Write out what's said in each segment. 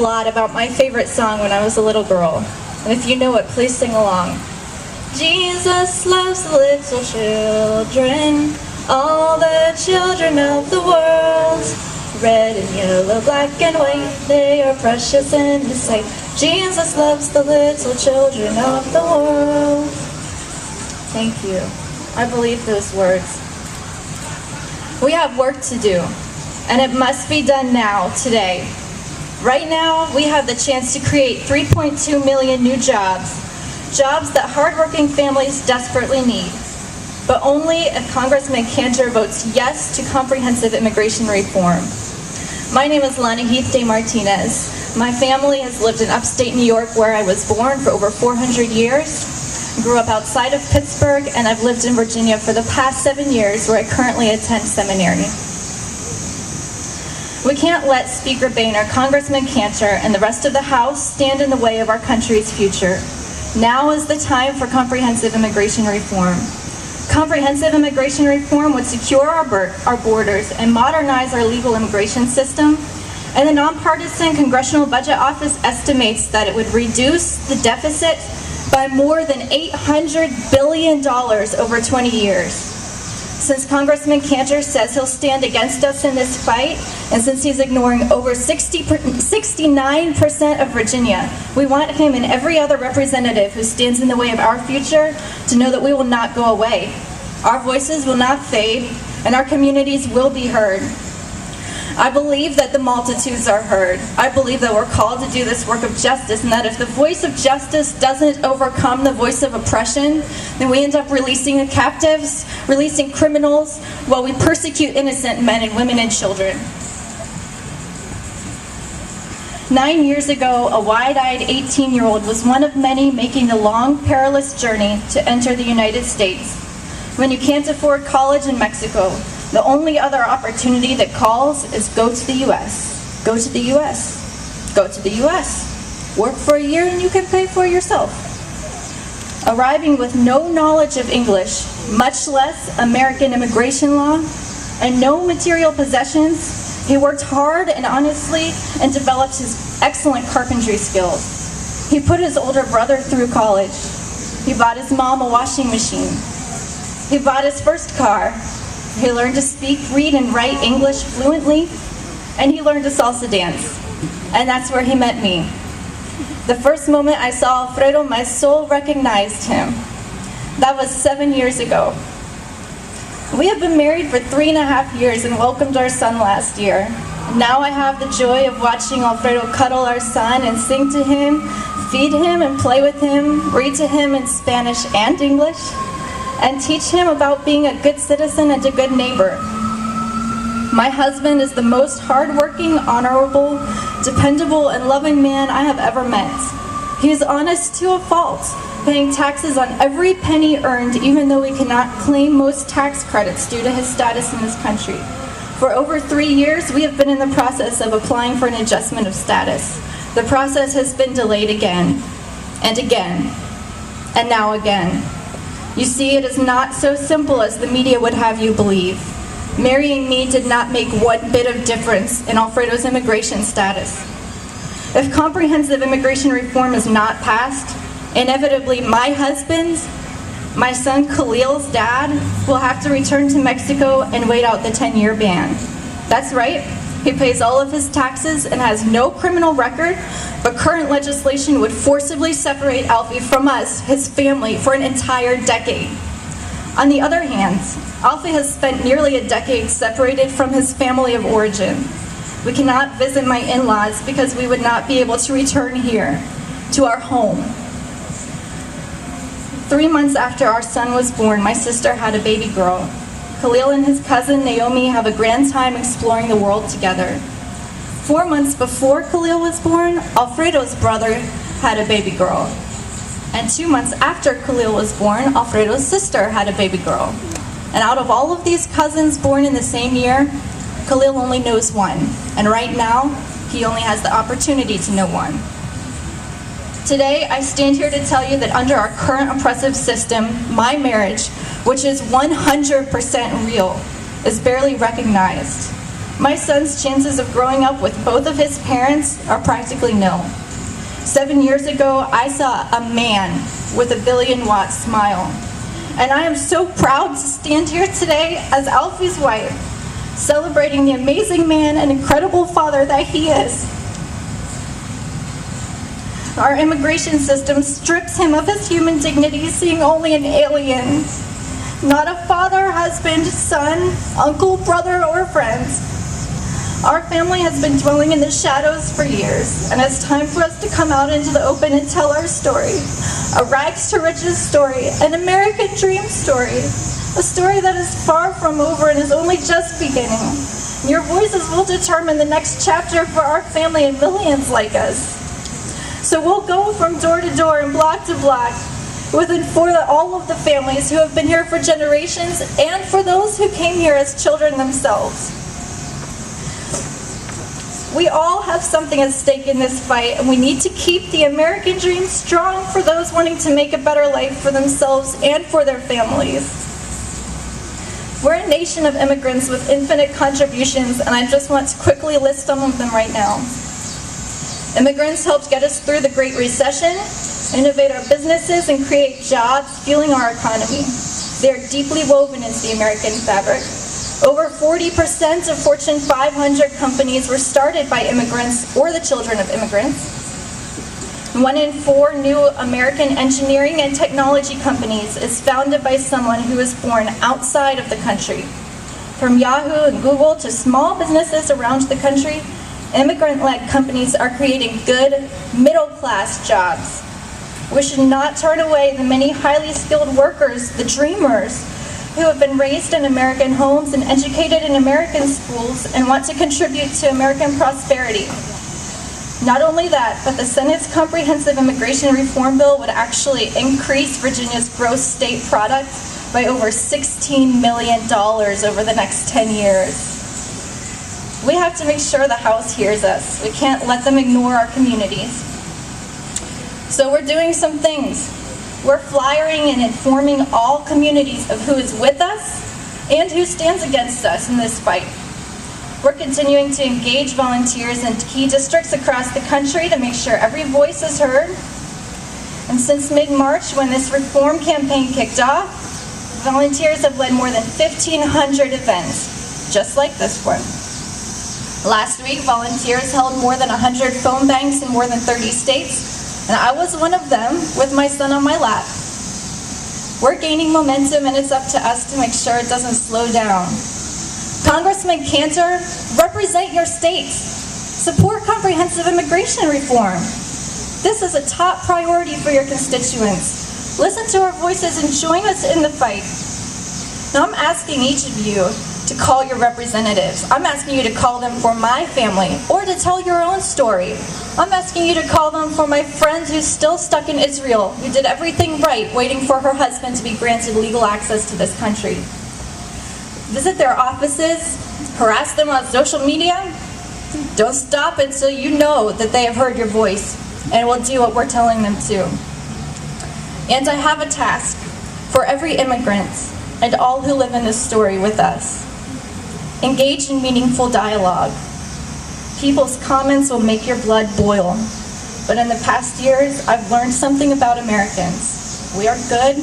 lot about my favorite song when I was a little girl. And if you know it, please sing along. Jesus loves the little children, all the children of the world. Red and yellow, black and white, they are precious in His sight. Jesus loves the little children of the world. Thank you. I believe those words. We have work to do, and it must be done now, today. Right now, we have the chance to create 3.2 million new jobs that hardworking families desperately need. But only if Congressman Cantor votes yes to comprehensive immigration reform. My name is Lana Martinez. My family has lived in upstate New York, where I was born, for over 400 years. Grew up outside of Pittsburgh, and I've lived in Virginia for the past 7 years, where I currently attend seminary. We can't let Speaker Boehner, Congressman Cantor, and the rest of the House stand in the way of our country's future. Now is the time for comprehensive immigration reform. Comprehensive immigration reform would secure our borders and modernize our legal immigration system. And the nonpartisan Congressional Budget Office estimates that it would reduce the deficit by more than $800 billion over 20 years. Since Congressman Cantor says he'll stand against us in this fight, and since he's ignoring over 69% of Virginia, we want him and every other representative who stands in the way of our future to know that we will not go away. Our voices will not fade, and our communities will be heard. I believe that the multitudes are heard. I believe that we're called to do this work of justice, and that if the voice of justice doesn't overcome the voice of oppression, then we end up releasing the captives, releasing criminals, while we persecute innocent men and women and children. 9 years ago, a wide-eyed 18-year-old was one of many making the long, perilous journey to enter the United States. When you can't afford college in Mexico, the only other opportunity that calls is go to the U.S. Go to the U.S. Go to the U.S. Work for a year and you can pay for it yourself. Arriving with no knowledge of English, much less American immigration law, and no material possessions, he worked hard and honestly and developed his excellent carpentry skills. He put his older brother through college. He bought his mom a washing machine. He bought his first car. He learned to speak, read, and write English fluently, and he learned to salsa dance. And that's where he met me. The first moment I saw Alfredo, my soul recognized him. That was 7 years ago. We have been married for 3.5 years and welcomed our son last year. Now I have the joy of watching Alfredo cuddle our son and sing to him, feed him and play with him, read to him in Spanish and English, and teach him about being a good citizen and a good neighbor. My husband is the most hardworking, honorable, dependable, and loving man I have ever met. He is honest to a fault, paying taxes on every penny earned, even though we cannot claim most tax credits due to his status in this country. For over 3 years, we have been in the process of applying for an adjustment of status. The process has been delayed again, and again, and now again. You see, it is not so simple as the media would have you believe. Marrying me did not make one bit of difference in Alfredo's immigration status. If comprehensive immigration reform is not passed, inevitably my husband, my son Khalil's dad, will have to return to Mexico and wait out the 10-year ban. That's right. He pays all of his taxes and has no criminal record, but current legislation would forcibly separate Alfie from us, his family, for an entire decade. On the other hand, Alfie has spent nearly a decade separated from his family of origin. We cannot visit my in-laws because we would not be able to return here, to our home. 3 months after our son was born, my sister had a baby girl. Khalil and his cousin Naomi have a grand time exploring the world together. 4 months before Khalil was born, Alfredo's brother had a baby girl. And 2 months after Khalil was born, Alfredo's sister had a baby girl. And out of all of these cousins born in the same year, Khalil only knows one. And right now, he only has the opportunity to know one. Today, I stand here to tell you that under our current oppressive system, my marriage, which is 100% real, is barely recognized. my son's chances of growing up with both of his parents are practically nil. 7 years ago, I saw a man with a billion-watt smile. And I am so proud to stand here today as Alfie's wife, celebrating the amazing man and incredible father that he is. Our immigration system strips him of his human dignity, seeing only an alien, not a father, husband, son, uncle, brother, or friend. Our family has been dwelling in the shadows for years, and it's time for us to come out into the open and tell our story. A rags to riches story, an American dream story, a story that is far from over and is only just beginning. Your voices will determine the next chapter for our family and millions like us. So we'll go from door to door and block to block for all of the families who have been here for generations and for those who came here as children themselves. We all have something at stake in this fight, and we need to keep the American dream strong for those wanting to make a better life for themselves and for their families. We're a nation of immigrants with infinite contributions, and I just want to quickly list some of them right now. Immigrants helped get us through the Great Recession, innovate our businesses, and create jobs fueling our economy. They are deeply woven into the American fabric. Over 40% of Fortune 500 companies were started by immigrants or the children of immigrants. 1 in 4 new American engineering and technology companies is founded by someone who was born outside of the country. From Yahoo and Google to small businesses around the country, immigrant-led companies are creating good, middle-class jobs. We should not turn away the many highly skilled workers, the dreamers, who have been raised in American homes and educated in American schools and want to contribute to American prosperity. Not only that, but the Senate's Comprehensive Immigration Reform Bill would actually increase Virginia's gross state product by over $16 million over the next 10 years. We have to make sure the House hears us. We can't let them ignore our communities. So we're doing some things. We're flyering and informing all communities of who is with us and who stands against us in this fight. We're continuing to engage volunteers in key districts across the country to make sure every voice is heard. And since mid-March, when this reform campaign kicked off, volunteers have led more than 1,500 events, just like this one. Last week, volunteers held more than 100 phone banks in more than 30 states, and I was one of them with my son on my lap. We're gaining momentum, and it's up to us to make sure it doesn't slow down. Congressman Cantor, represent your states. Support comprehensive immigration reform. This is a top priority for your constituents. Listen to our voices and join us in the fight. Now I'm asking each of you to call your representatives. I'm asking you to call them for my family or to tell your own story. I'm asking you to call them for my friend who's still stuck in Israel, who did everything right, waiting for her husband to be granted legal access to this country. Visit their offices, harass them on social media. Don't stop until you know that they have heard your voice and will do what we're telling them to. And I have a task for every immigrant and all who live in this story with us. Engage in meaningful dialogue. People's comments will make your blood boil. But in the past years, I've learned something about Americans. We are good,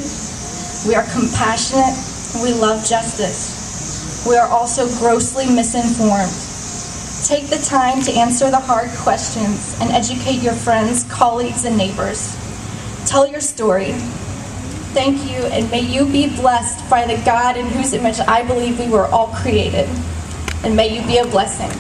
we are compassionate, and we love justice. We are also grossly misinformed. Take the time to answer the hard questions and educate your friends, colleagues, and neighbors. Tell your story. Thank you, and may you be blessed by the God in whose image I believe we were all created. And may you be a blessing.